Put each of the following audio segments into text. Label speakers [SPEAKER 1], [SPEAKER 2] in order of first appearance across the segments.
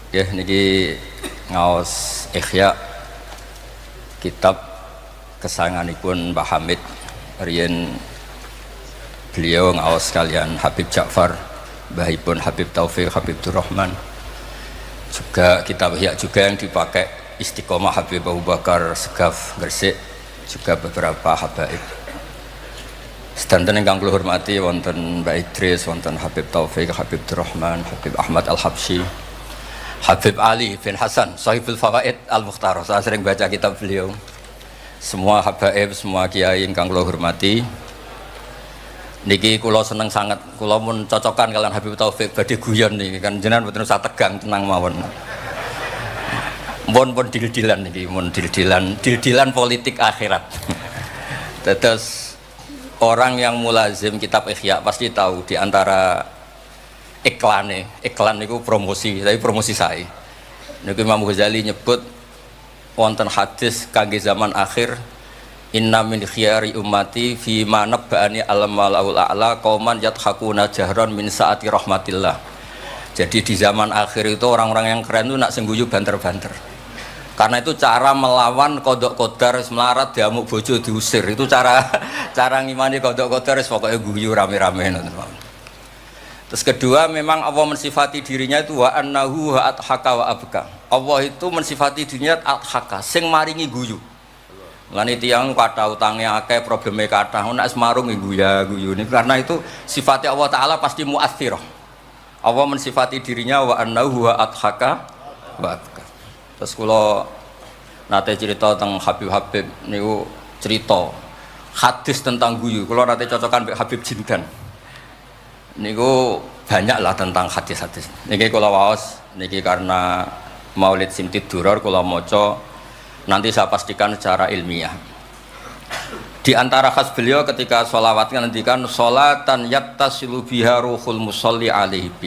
[SPEAKER 1] Ya niki ngaos Ihya kitab kesayanganipun Mbah Hamid riyen beliau ngaos kalian Habib Ja'far, mbahipun Habib Taufik, Habib Durrahman. Juga kitab Ihya juga yang dipakai Istiqomah Habib Abu Bakar Segaf Gresik, juga beberapa habaib. Sedanten ingkang kula hormati wonten Mbak Idris, wonten Habib Taufik, Habib Durrahman, Habib Ahmad Al-Habsyi, Habib Ali bin Hasan, Sahibul Fawaid Al-Mukhtar. Saya sering baca kitab beliau. Semua habaib, semua kiai ingkang kula hormati. Niki kula seneng sangat, kula mun cocokan kalian Habib Taufik badhe guyon niki kan jenengan mboten usah tegang, tenang mawon. Pun dil-dilan niki, mun dil-dilan politik akhirat. Terus orang yang mulazim kitab Ihya pasti tahu di antara iklan niku promosi, tapi promosi saya. Niku Imam Ghazali nyebut wonten hadis kangge zaman akhir, inna min khiyari ummati fi ma nabba'ani al-malaul a'la qauman yadhakuna jahran min saati rahmatillah. Jadi di zaman akhir itu orang-orang yang keren itu nak sengguyu banter-banter. Karena itu cara melawan kodok kodar melarat diamuk bojo diusir. Itu cara ngimani kodok kodar pokoknya guyu rame-rame. Terus kedua, memang Allah mensifati dirinya itu wa annahu wa athaka wa abka. Allah itu mensifati dirinya athaka, sing maringi guyu. Lan tiyang kata utangnya akeh, probleme kathah, nek semarung guyu ini karena itu sifatnya Allah taala pasti muathirah. Allah mensifati dirinya wa annahu wa athaka wa abka. Terus kula nate cerita tentang Habib niku cerita hadis tentang guyu. Kula nate cocokan mbek Habib Jindan. Niku banyak lah tentang hadis-hadis. Niki kula waos niki karena Maulid Simtid Duror kula maca, nanti saya pastikan secara ilmiah. Di antara khas beliau ketika sholawat ngendikan sholatan yattasilu biha ruhul musolli alaihi.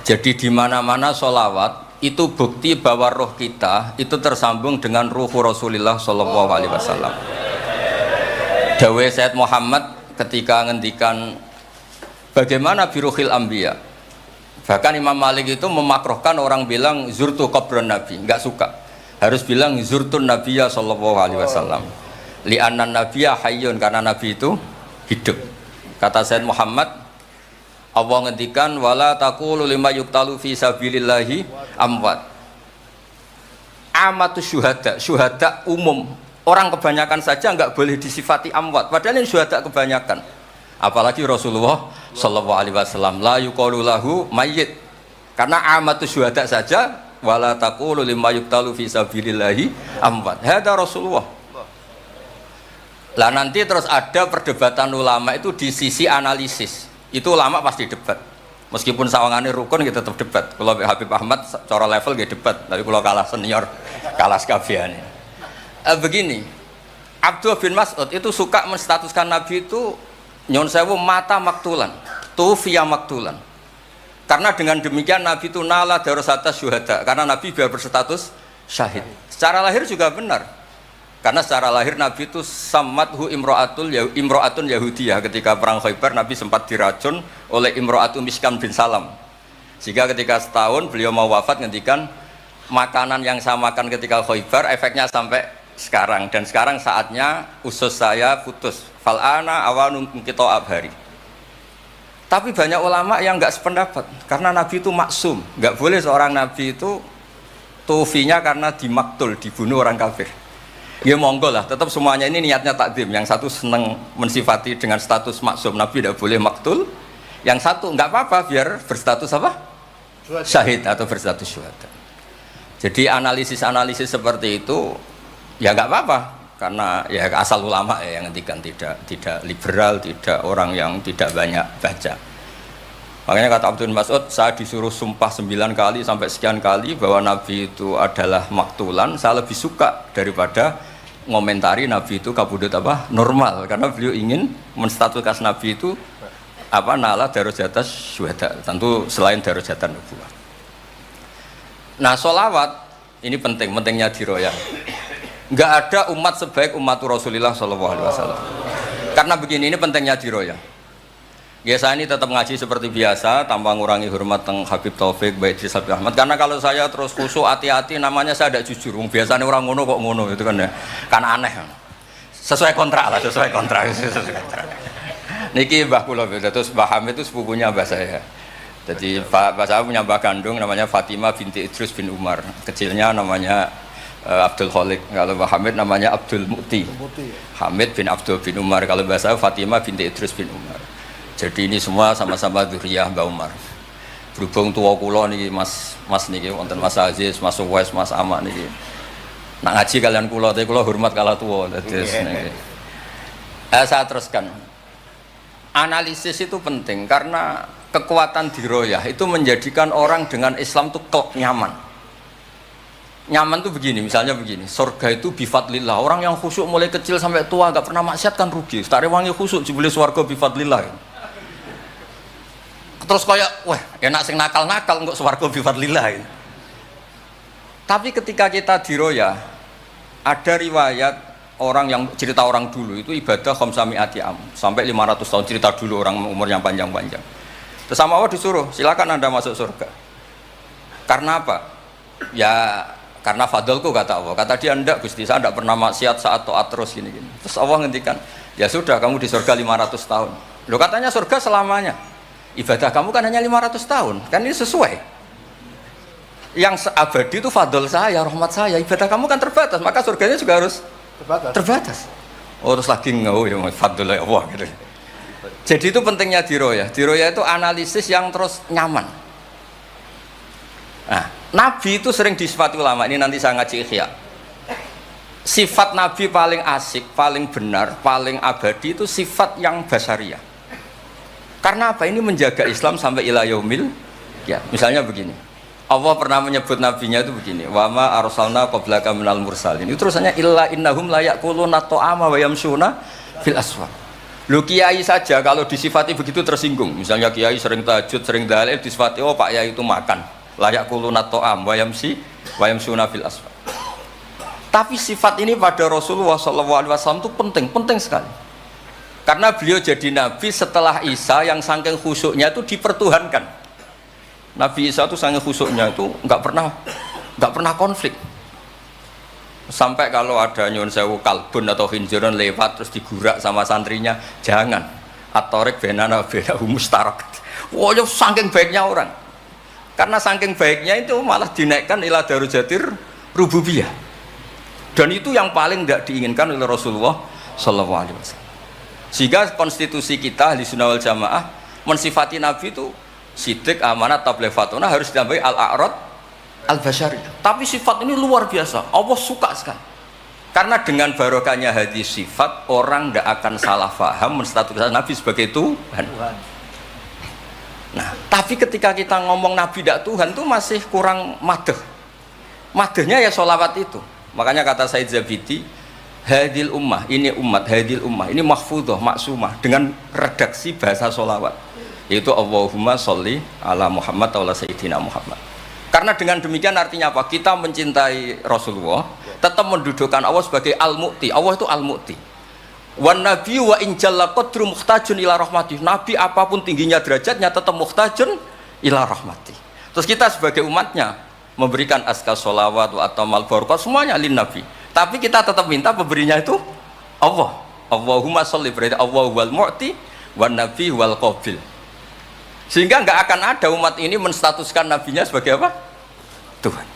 [SPEAKER 1] Jadi di mana-mana sholawat itu bukti bahwa roh kita itu tersambung dengan ruh Rasulullah sallallahu alaihi wasallam. Dawe Sayyid Muhammad ketika ngendikan bagaimana biruhil anbiya. Bahkan Imam Malik itu memakruhkan orang bilang zurtu qabran nabi, enggak suka. Harus bilang zurtun nabiyya sallallahu alaihi wasallam. Li'anna nabiyya hayyun, karena nabi itu hidup. Kata Sayyid Muhammad, Allah ngendikan wala taqulu lima yuqtalu fi sabilillahi amwat. Amatu syuhada umum. Orang kebanyakan saja enggak boleh disifati amwat, padahal ini syuhada kebanyakan. Apalagi Rasulullah sallallahu alaihi wasallam la yuqalu lahu mayyit, karena amatu syuhada saja wala taqulu lima yuqtalu fi sabilillahi amwat. Hada Rasulullah. Lah nanti terus ada perdebatan ulama itu di sisi analisis. Itu ulama pasti debat. Meskipun sawangane rukun kita tetap debat. Kalau Habib Ahmad cara level dia debat, tapi kalau kalah senior, kalah sekabiane. Begini, Abdullah bin Mas'ud itu suka menstatuskan Nabi itu nyon sewu mata maktulan, tufiya maktulan. Karena dengan demikian Nabi itu nala darasata syuhada, karena Nabi biar berstatus syahid. Secara lahir juga benar, karena secara lahir Nabi itu samathu imro'atun Yahudiyah. Ketika perang Khaybar Nabi sempat diracun oleh imro'atun Miskam bin Salam, sehingga ketika setahun beliau mau wafat ngendikan makanan yang saya makan ketika Khaybar efeknya sampai sekarang, dan sekarang saatnya usus saya putus. Fal'ana awanun kita abhari. Tapi banyak ulama yang nggak sependapat, karena Nabi itu maksum, nggak boleh seorang Nabi itu tufinya karena dimaktul, dibunuh orang kafir. Ya monggo lah, tetap semuanya ini niatnya takdim. Yang satu seneng mensifati dengan status maksum, Nabi tidak boleh maktul. Yang satu nggak apa-apa, biar berstatus apa? Syahid atau berstatus syuhada. Jadi analisis seperti itu ya nggak apa-apa, karena ya asal ulama ya yang ngendikan, tidak liberal, tidak orang yang tidak banyak baca. Makanya kata Abdul Mas'ud, saya disuruh sumpah 9 kali sampai sekian kali bahwa Nabi itu adalah maktulan, saya lebih suka daripada ngomentari Nabi itu kabudut apa normal, karena beliau ingin menstatuskan Nabi itu apa nala darujatas syuhada, tentu selain darujatan nubuwah. Nah sholawat ini pentingnya diroyah. Enggak ada umat sebaik umat Rasulullah sallallahu alaihi wasallam. Karena begini, ini pentingnya diroyah. Biasa ini tetap ngaji seperti biasa tanpa ngurangi hormat teng Habib Taufik, Baik Idris Habib Ahmad. Karena kalau saya terus khusyuk hati-hati namanya saya tidak jujur. Biasanya orang ngono kok ngono itu kan ya. Kan aneh. Sesuai kontrak lah, sesuai kontrak. Niki Mbah kula terus Mbah Hamid itu sepupunya Mbah saya. Jadi Mbah saya punya Mbah kandung namanya Fatimah binti Idris bin Umar. Kecilnya namanya Abdul Khalik. Kalau Mbah Hamid namanya Abdul Mukti. Hamid bin Abdul bin Umar. Kalau Mbah saya Fatimah binti Idris bin Umar. Jadi ini semua sama-sama dzurriyyah Mbah Umar. Berhubung tua kula niki Mas niki wonten Mas Aziz, Mas Uwais, Mas Amak niki. Nak ngaji kalian kula, tapi kula hormat kala tua. Terus niki. Saya teruskan. Analisis itu penting karena kekuatan diroyah itu menjadikan orang dengan Islam itu klop nyaman. Nyaman tuh begini, misalnya begini, surga itu bifadlillah. Orang yang khusyuk mulai kecil sampai tua gak pernah maksiat kan rugi. Tak rewangi khusyuk jebule swarga bifadlillah. Terus kayak, wah enak sing nakal-nakal kok swarga bifadlillah. Tapi ketika kita diroyah, ada riwayat orang yang cerita orang dulu itu ibadah khamsami'ati am sampai 500 tahun, cerita dulu orang umurnya panjang-panjang. Terus sama Allah disuruh, silakan Anda masuk surga. Karena apa? Ya karena fadlku kata Allah. Kata dia, enggak Gusti, saya enggak pernah maksiat saat taat terus gini-gini. Terus Allah ngendikan, ya sudah kamu di surga 500 tahun. Loh katanya surga selamanya. Ibadah kamu kan hanya 500 tahun, kan ini sesuai. Yang abadi itu fadl saya, rahmat saya. Ibadah kamu kan terbatas, maka surganya juga harus terbatas. Oh terus lagi ngau ya fadl ya Allah gitu. Jadi itu pentingnya diroyah. Diroyah itu analisis yang terus nyaman. Nah, Nabi itu sering disifati ulama. Ini nanti saya ngaji Ihya. Sifat Nabi paling asik, paling benar, paling abadi itu sifat yang basyariah. Karena apa? Ini menjaga Islam sampai ila yaumil ya. Misalnya begini. Allah pernah menyebut nabinya itu begini. Wa ma arsalna qablaka minal mursalin. Itu terusannya illa innahum la yaquluna ta'ama wa yamshuna fil aswaq. Lu kiai saja kalau disifati begitu tersinggung. Misalnya kiai sering tahajud, sering dalil disifati oh Pak Yai itu makan. La yaquluna ta'am wa yamshuna fil aswaq. Tapi sifat ini pada Rasulullah SAW itu penting sekali. Karena beliau jadi nabi setelah Isa yang saking khusyuknya itu dipertuhankan. Nabi Isa itu saking khusyuknya itu nggak pernah konflik. Sampai kalau ada nyun sewu kalbun atau khinziron lewat terus digurak sama santrinya, jangan. Atorek benana beda humustarak. Wah, saking baiknya orang. Karena saking baiknya itu malah dinaikkan ila darujatir rububiyah. Dan itu yang paling tidak diinginkan oleh Rasulullah Sallallahu Alaihi Wasallam. Sehingga konstitusi kita Ahli Sunnah wal Jamaah mensifati Nabi itu sidik, amanat, tablighatuna harus ditambahi al-a'rad al-basyariyah. Tapi sifat ini luar biasa. Allah suka sekali. Karena dengan barokahnya hadis sifat orang tidak akan salah faham menstatuskan Nabi sebagai Tuhan. Nah, tapi ketika kita ngomong Nabi tidak Tuhan itu masih kurang madh. Madhnya ya sholawat itu. Makanya kata Said Zabidi, hadil ummah, ini umat, hadil ummah, ini mahfudhah, maksumah dengan redaksi bahasa sholawat, yaitu Allahumma sholli ala Muhammad wa sayyidina Muhammad. Karena dengan demikian artinya apa? Kita mencintai Rasulullah, tetap mendudukkan Allah sebagai al-mu'ti. Allah itu al-mu'ti. Wan nabi wa in jalla qadru muhtajun ila rahmati. Nabi apapun tingginya derajatnya tetap muhtajun ila rahmati. Terus kita sebagai umatnya memberikan azkar sholawat wa atamal barakah semuanya lin nabi. Tapi kita tetap minta pemberinya itu Allah. Allahumma sholli, berarti Allah wal mu'ti wan nabi wal qabil. Sehingga nggak akan ada umat ini menstatuskan nabinya sebagai apa? Tuhan.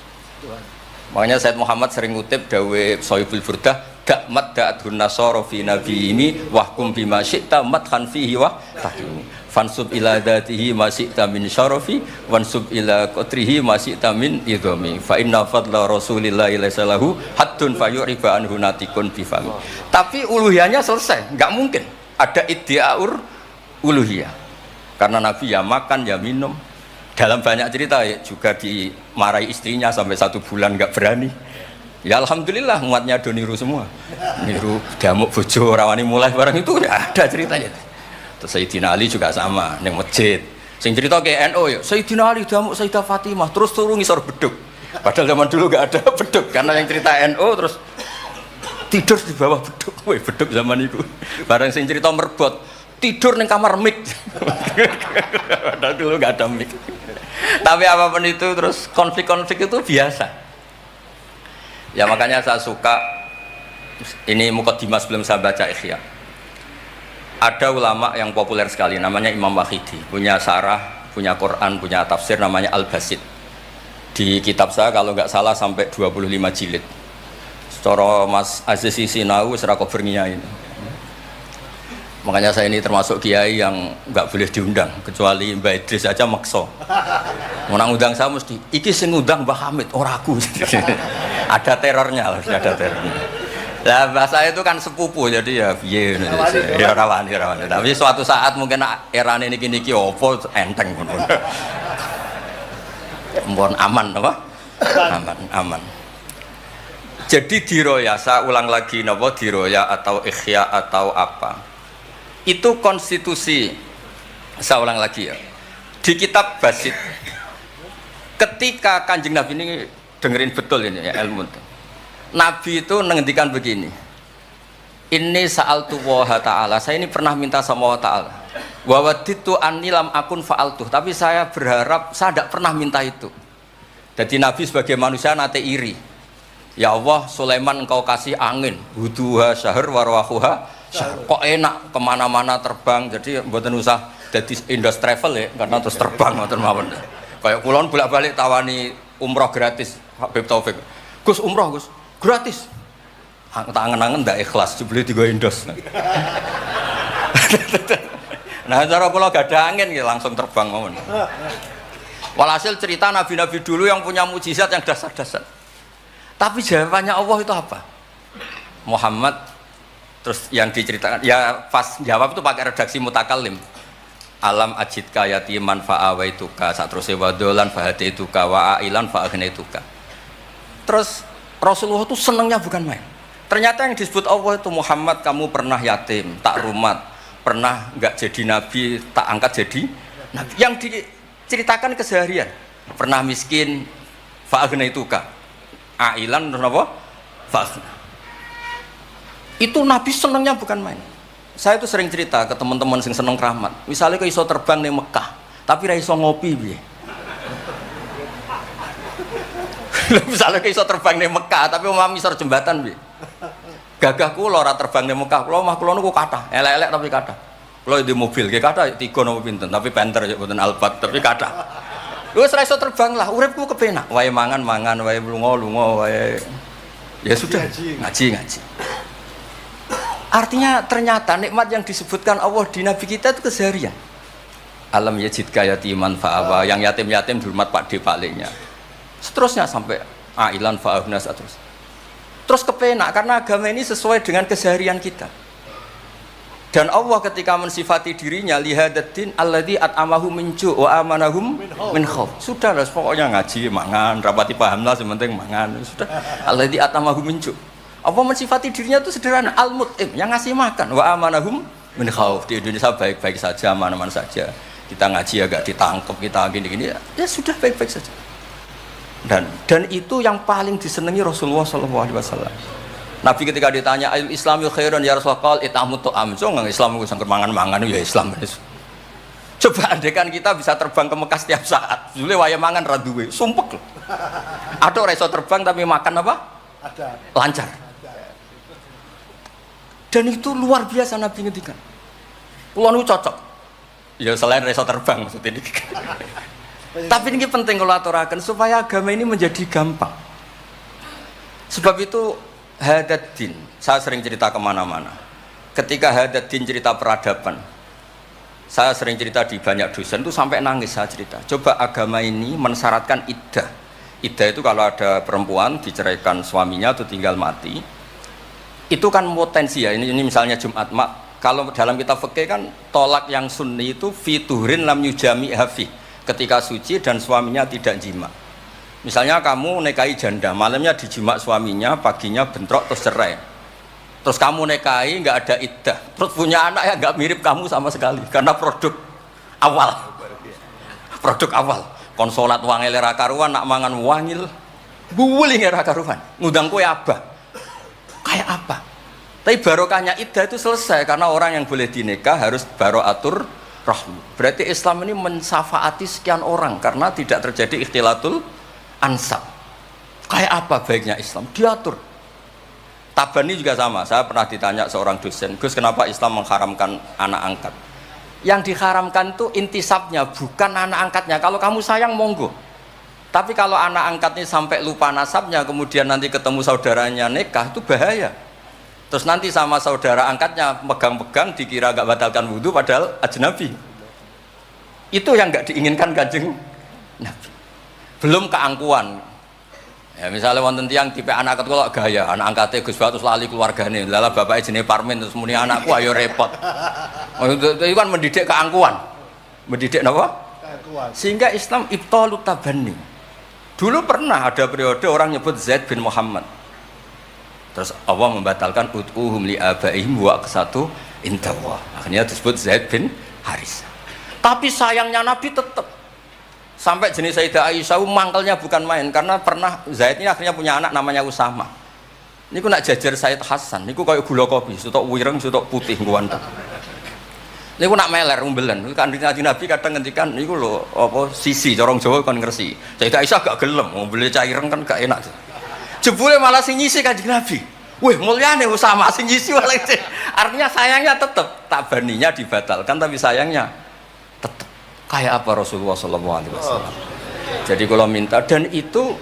[SPEAKER 1] Makanya Said Muhammad sering ngutip dawe Sohibul Burdah, dakmat da'adhun nasara fi nabi ini wahkum bima syi'ta madhan fihi wa tahimi fansub ila dhatihi ma syi'ta min syarafi wansub ila qatrihi ma syi'ta min idhami fa inna fadla rasulillahi laysalahu haddun fayurifa anhu natikun bifami. Tapi uluhiyahnya selesai, nggak mungkin ada iddiaur uluhiyah. Karena Nabi ya makan ya minum. Dalam banyak cerita ya, juga dimarahi istrinya sampai 1 bulan nggak berani. Ya alhamdulillah umatnya do niru semua. Niru damuk bojo rawani mulai barang itu ya ada ceritanya. Terus Sayyidina Ali juga sama neng masjid. Sing cerita ke NU ya, Sayyidina Ali damuk Sayyidah Fatimah terus turun ngisor beduk. Padahal zaman dulu nggak ada beduk karena yang cerita NU terus tidur di bawah beduk. Woi beduk zaman itu. Barang sing cerita merbot tidur ning kamar mic. Padahal dulu nggak ada mic. Tapi apapun itu terus konflik-konflik itu biasa. Ya makanya saya suka ini mukadimah sebelum saya baca Ihya. Ada ulama yang populer sekali namanya Imam Wahidi, punya sarah, punya Quran, punya tafsir namanya Al-Basit. Di kitab saya kalau nggak salah sampai 25 jilid. Secara Mas Aziz Sinau serah kober ngiyai. Makanya saya ini termasuk kiai yang nggak boleh diundang kecuali Mbak Idris aja makso. Mau undang saya mesti iki sing ngundang Mbah Hamid ora aku. Ada terornya lah, ada terornya. Lah bahasa itu kan sepupu jadi ya piye ya rawan. Tapi suatu saat mungkin erane niki opo enteng pun. Mohon aman apa? Aman. Jadi diroya, saya ulang lagi napa diroya atau ikhya atau apa? Itu konstitusi, saya ulang lagi ya. Di kitab Basit, ketika Kanjeng Nabi ini dengerin betul ini ya ilmu itu. Nabi itu menghentikan begini. Ini sa'altu wa ta'ala, saya ini pernah minta sama Allah Ta'ala. Wa waditu anni lam akun fa'altuh, tapi saya berharap saya tidak pernah minta itu. Jadi Nabi sebagai manusia nate iri. Ya Allah, Sulaiman engkau kasih angin, huduha syahr warwahuha. Kok enak kemana-mana terbang, jadi mboten usah jadi Indos Travel ya, karena terus terbang ngoten mawon. Kayak kulon bolak-balik tawani umroh gratis, Habib Taufik. Gus umroh Gus, gratis. Tangan-tangan ndak ikhlas, dibeli tiga Indos. Nah, cara kula gak ada angin ya langsung terbang mawon. Walhasil cerita nabi-nabi dulu yang punya mukjizat yang dasar-dasar. Tapi jawabannya Allah itu apa? Muhammad. Terus yang diceritakan, ya pas jawab itu pakai redaksi mutakallim. Alam ajidka yatiman fa'awaituka, satrusé wadolan fahadaituka wa ailan fa'agnaituka. Terus Rasulullah itu senangnya bukan main. Ternyata yang disebut Allah itu Muhammad, kamu pernah yatim, tak rumat, pernah enggak jadi nabi, tak angkat jadi nabi. Yang diceritakan keseharian, pernah miskin fa'agnaituka. Ailan terus apa? Fa'agna. Itu Nabi senangnya bukan main. Saya itu sering cerita ke teman-teman yang seneng keramat. Misalnya ke iso terbang di Mekah, tapi ra iso ngopi piye. Misalnya ke iso terbang di Mekah, tapi omah misor jembatan piye. Gagah kula ora terbang di Mekah, kula omah kula niku kathah, elek-elek tapi kathah. Kula di mobil, nggih kathah 3 napa pinten, tapi penter ya mboten Alphard, tapi kathah. Wis ra iso terbang lah, uripku kepenak. Wae mangan-mangan, wae lunga-lunga, wae ya sudah ngaji. Artinya ternyata nikmat yang disebutkan Allah di Nabi kita itu keseharian. Alam yajidka yatiman fa'awa, yang yatim-yatim dihormat Pak D palingnya. Seterusnya sampai ailan fa'ahnas terus kepenak karena agama ini sesuai dengan keseharian kita. Dan Allah ketika mensifati dirinya lihadatin alladzi at'amahu min ju' wa amanahum min khauf. Sudah lah pokoknya ngaji mangan, rapati pahamlah sementing mangan. Sudah alladzi at'amahu min ju'. Apa mensifati dirinya itu sederhana, al-mut'im, yang ngasih makan, wa amanahum min khauf. Di Indonesia baik-baik saja, aman-aman saja. Kita ngaji agak ditangkap, kita gini-gini, ya sudah baik-baik saja. Dan itu yang paling disenangi Rasulullah SAW. Nabi ketika ditanya al Islami khairan ya Rasulullah, itamu to'am, so nggak Islam itu sangker mangan-mangan ya Islam. Coba andekan kita bisa terbang ke Mekah setiap saat, dulu waya mangan raduwe, sumpek loh. Ada orang iso terbang tapi makan apa? Ada. Lancar. Dan itu luar biasa Nabi ngendikan. Kulo niku cocok. Ya selain reso terbang maksud ini. Tapi ini penting kalau aturaken supaya agama ini menjadi gampang. Sebab itu hadaddin, saya sering cerita kemana-mana. Ketika hadaddin cerita peradaban, saya sering cerita di banyak dosen itu sampai nangis saya cerita. Coba agama ini mensyaratkan iddah. Iddah itu kalau ada perempuan diceraikan suaminya atau tinggal mati, itu kan potensi ya. Ini misalnya Jumat mak. Kalau dalam kitab fikih kan tolak yang sunni itu fiturin lam yujami hafi, ketika suci dan suaminya tidak jima. Misalnya kamu nikahi janda, malamnya dijima suaminya, paginya bentrok terus cerai. Terus kamu nikahi nggak ada iddah, terus punya anak ya nggak mirip kamu sama sekali, karena produk awal. Produk awal. Konsolat wangil era karuan, nak mangan wangil, buwuling era karuan. Ngundang kue abah. Kayak apa? Tapi barokahnya iddah itu selesai karena orang yang boleh dinikah harus baroatur rahmi. Berarti Islam ini mensafaati sekian orang karena tidak terjadi ikhtilatul ansab. Kayak apa baiknya Islam? Diatur. Tabani juga sama. Saya pernah ditanya seorang dosen, Gus, kenapa Islam mengharamkan anak angkat? Yang diharamkan itu intisabnya, bukan anak angkatnya. Kalau kamu sayang, monggo. Tapi kalau anak angkatnya sampai lupa nasabnya, kemudian nanti ketemu saudaranya nikah, itu bahaya. Terus nanti sama saudara angkatnya pegang-pegang, dikira gak batalkan wudhu, padahal ajnabi. Itu yang gak diinginkan Kanjeng Nabi. Belum keangkuhan. Ya misalnya wonten tiyang tipe anak angkat kok gaya, anak angkatnya Gus Batus lali keluargane, lala bapaknya jenenge Parmin terus muni anakku ayo repot. Itu kan mendidik keangkuhan. Mendidik napa? Keangkuhan. Sehingga Islam ibtalut tabanni. Dulu pernah ada periode orang nyebut Zaid bin Muhammad. Terus Allah membatalkan ud'uhum li abaihim wa aqsatu indallah. Akhirnya disebut Zaid bin Haris. Tapi sayangnya Nabi tetap sampai jenis Sayyidah Aisyah mangkelnya bukan main karena pernah Zaid ini akhirnya punya anak namanya Usama. Niku nak jajar Sayyid Hasan, niku kayak gula kopi, sutok wireng, sutok putih guanteng. Niku nak meler umbelen. Kanjeng Nabi kadang ngendikan niku lho apa sisi corong Jawa kon ngersi. Sayyidah Aisyah gak gelem, umbele caireng kan gak enak. Jebule malah sing nyisi Kanjeng Nabi. Wih, mulyane Usama sing nyisi malah. Artinya sayangnya tetap, tabaninya dibatalkan tapi sayangnya tetap. Kayak apa Rasulullah SAW. Jadi kalau minta, dan itu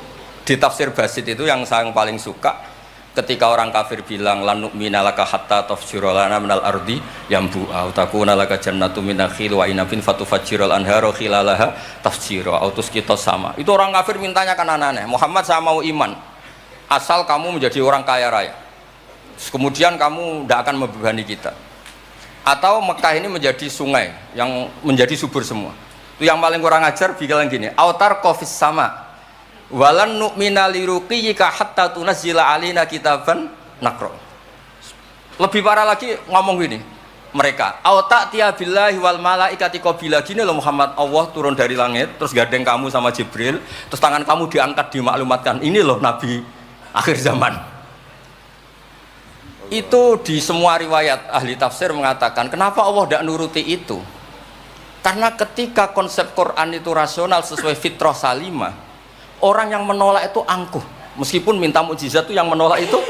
[SPEAKER 1] di tafsir Basit itu yang saya paling suka ketika orang kafir bilang lan nu'mina laka hatta tafjura lana minal ardi yambu'a takuna laka jannatu min nakhil wa inabin fatufajjiral anharu khilalaha tafjira autus kita sama. Itu orang kafir mintanya kan aneh-aneh. Muhammad saya mau iman asal kamu menjadi orang kaya raya. Kemudian kamu tidak akan membebani kita. Atau Mekah ini menjadi sungai yang menjadi subur semua. Itu yang paling kurang ajar bilang gini, autar kofis sama walan nu'mina liruqiyika hatta tunazzila alina kitaban nakro. Lebih parah lagi ngomong gini mereka, auta tiabillahi wal malaikati qabila. Gini loh Muhammad, Allah turun dari langit terus gandeng kamu sama Jibril, terus tangan kamu diangkat dimaklumatkan ini loh Nabi akhir zaman. Itu di semua riwayat ahli tafsir mengatakan kenapa Allah tidak nuruti itu, karena ketika konsep Quran itu rasional sesuai fitrah salimah, orang yang menolak itu angkuh, meskipun minta mukjizat itu yang menolak itu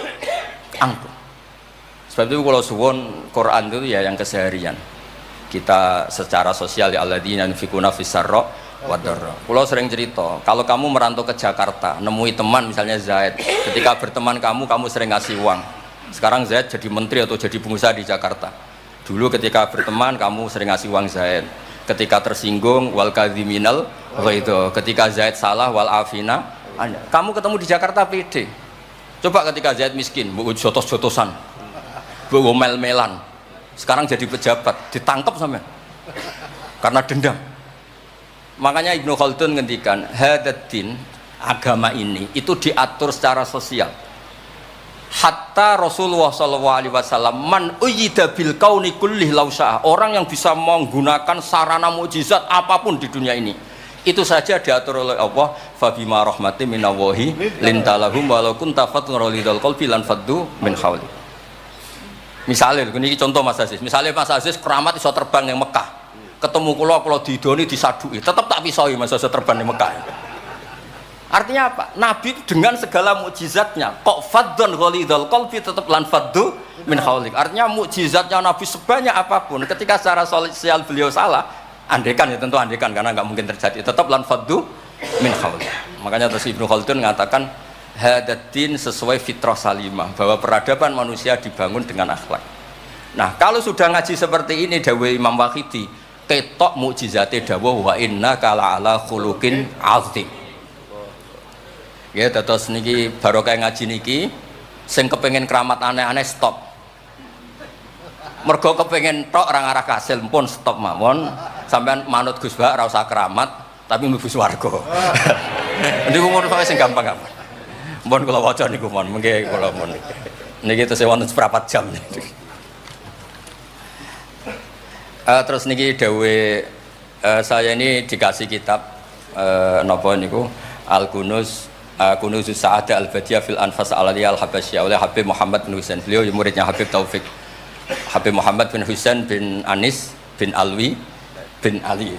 [SPEAKER 1] angkuh. Sebab itu kalau suwon Quran itu ya yang keseharian kita secara sosial ya alladzina yunfikuna fis-sarra wad-dharra. Kalau sering cerita kalau kamu merantau ke Jakarta nemui teman misalnya Zaid, ketika berteman kamu sering ngasih uang. Sekarang Zaid jadi menteri atau jadi pengusaha di Jakarta. Dulu ketika berteman kamu sering ngasih uang Zaid. Ketika tersinggung wal kadhiminal ghaidha. Ketika Zaid salah wal afina. Kamu ketemu di Jakarta pede. Coba ketika Zaid miskin, mbok jotos-jotosan. Mbok mel-melan. Sekarang jadi pejabat, ditangkap sampean. Karena dendam. Makanya Ibnu Khaldun ngendikan, hadatin agama ini itu diatur secara sosial. Hatta Rasulullah SAW man uyyida bil kauni kullih lausa'ah, orang yang bisa menggunakan sarana mukjizat apapun di dunia ini itu saja diatur oleh Allah. Fabima rahmatin minallahi lintalahum walau kunta fatun ghalidhal qalbi lan faddu min hawli. Misalnya ini contoh Mas Aziz, misalnya Mas Aziz keramat iso terbang yang Mekah, ketemu kula didoni disadui tetap tak pisoi Mas Aziz terbang di Mekah. Artinya apa? Nabi dengan segala mukjizatnya kok faddun ghalidhal qalbi tetap lan faddu min haulik. Artinya mukjizatnya Nabi sebanyak apapun ketika secara sosial beliau salah, andekan ya tentu andekan karena nggak mungkin terjadi, tetap lan faddu min haulik. Makanya terus Ibnu Khaldun mengatakan hadatin sesuai fitrah salimah, bahwa peradaban manusia dibangun dengan akhlak. Nah, kalau sudah ngaji seperti ini dawuh Imam Waqidi, ketok mukjizate dawuh wa innaka la'ala khuluqin 'azim. Ya, terus niki barokah ngaji niki sing kepengen keramat aneh-aneh stop. Mergo kepengen tok orang arah kasil pun stop mawon. Sampean manut Gus Ba ora usah keramat tapi mlebu swarga. Niku mun kok sing gampang-gampang. Mun kula waca niku mon, mengke kula mon. Niki tesih wonten seprapat jam. Terus niki dawuh saya ini dikasih kitab napa niku Al-Kunuz Kunuzus Sa'adah Al-Badiyah fil Anfas Al-Aliyah Al-Habasyah oleh Habib Muhammad bin Husain. Beliau muridnya Habib Taufik. Habib Muhammad bin Husain bin Anis bin Alwi bin Ali.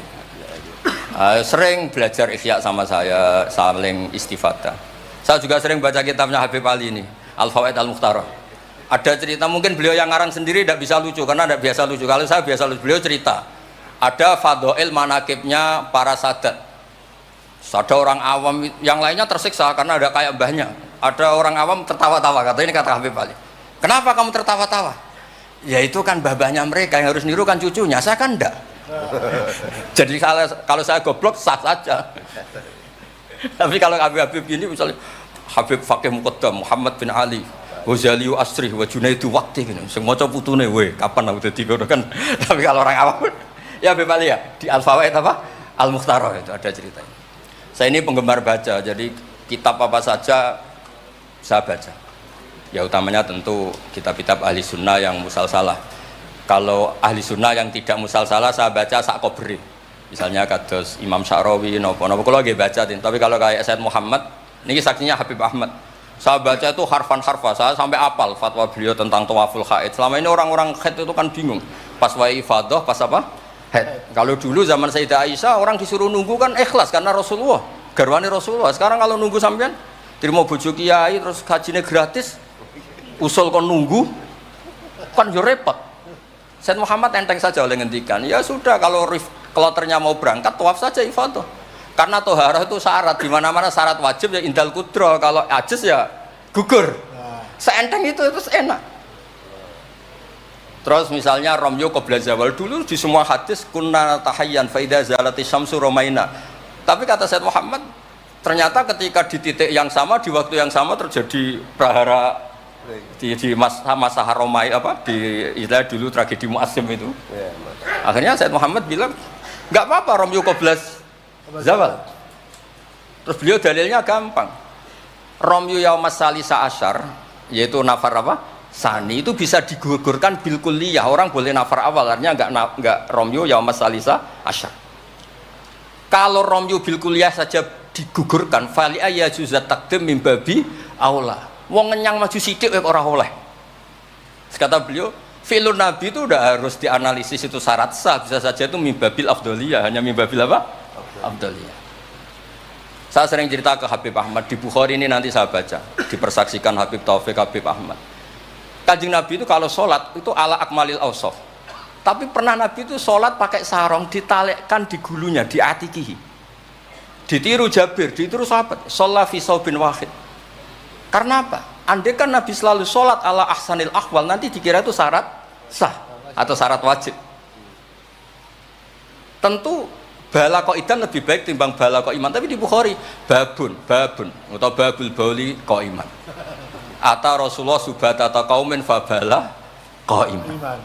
[SPEAKER 1] Sering belajar Ihya sama saya, saling istifadah. Saya juga sering baca kitabnya Habib Ali ini, Al-Fawaid Al-Mukhtarah. Ada cerita, mungkin beliau yang ngarang sendiri tidak bisa lucu karena tidak biasa lucu. Kalau saya biasa lucu. Beliau cerita ada fadhail manakibnya para sadat. Ada orang awam yang lainnya tersiksa karena ada kayak mbahnya. Ada orang awam tertawa-tawa, kata ini kata Habib Ali. Kenapa kamu tertawa-tawa? Ya itu kan mbah-mbahnya mereka yang harus niru kan cucunya, saya kan enggak. Jadi kalau saya goblok sah saja. Tapi kalau Habib ini misalnya Habib Fakih Muqaddam Muhammad bin Ali Ghazali Asri wa Junaidu Waqti gini. Sing maca putune we kapan aku dadi ngono kan. Tapi kalau orang awam ya Habib Ali ya di Al-Fawaid apa? Al-Mukhtarah itu ada ceritanya. Saya ini penggemar baca, jadi kitab apa saja saya baca. Ya utamanya tentu kitab-kitab ahli sunnah yang musalsalah. Kalau ahli sunnah yang tidak musalsalah saya baca sak kobri. Misalnya kados Imam Sya'rawi, nopo-nopo kalau lagi baca. Tapi kalau kayak Said Muhammad, ini saksinya Habib Ahmad. Saya baca itu harfan-harfa, saya sampai apal fatwa beliau tentang tawaful haid. Selama ini orang-orang haid itu kan bingung. Pas wa ifadah, pas apa? Head. Kalau dulu zaman Sayyidah Aisyah orang disuruh nunggu kan ikhlas karena Rasulullah, garwane Rasulullah. Sekarang kalau nunggu sampean terima bojo kiai terus gajinya gratis, usul kon nunggu kan yo repot. Said Muhammad enteng saja oleh ngendikan, ya sudah kalau kloternya mau berangkat tawaf saja ifadah. Karena toharah itu syarat, di mana-mana syarat wajib ya indal kudro, kalau ajis ya gugur. Seenteng itu terus enak. Terus misalnya Romyo qabla zawal, dulu di semua hadis kunna tahayyan fa idza zalati syamsu romaina. Tapi kata Said Muhammad ternyata ketika di titik yang sama di waktu yang sama terjadi prahara di masa Haromai apa di istilah dulu tragedi Mu'asim itu. Akhirnya Said Muhammad bilang enggak apa-apa Romyo qabla zawal. Terus beliau dalilnya gampang. Romyo yaumas salisa asyar yaitu nafar apa? Sani itu bisa digugurkan bil kulliyah, orang boleh nafar awal, artinya enggak Romyo yaumas salisa asyar. Kalau Romyo bil kulliyah saja digugurkan, fali ayajuzat takdim min babi aula. Wong ngenyang maju sithik ora oleh. Kata beliau, fi'lun nabi itu udah harus dianalisis itu syarat sah, bisa saja itu min babil afdhaliyah, hanya min babil apa? Afdhaliyah. Saya sering cerita ke Habib Ahmad di Bukhari ini nanti saya baca, dipersaksikan Habib Taufik Habib Ahmad. Kanjeng Nabi itu kalau sholat itu ala akmalil awsaf. Tapi pernah Nabi itu sholat pakai sarong ditalekkan di gulunya, di atikihi. Ditiru Jabir, ditiru sahabat. Sholat fi saubin wahid. Karena apa? Andai kan Nabi selalu sholat ala ahsanil ahwal, nanti dikira itu syarat sah atau syarat wajib. Tentu bala qaidan lebih baik timbang bala qaiman. Tapi di Bukhari babun atau babul bauli qaiman. Ata Rasulullah subhata qaumin fabala qaiman.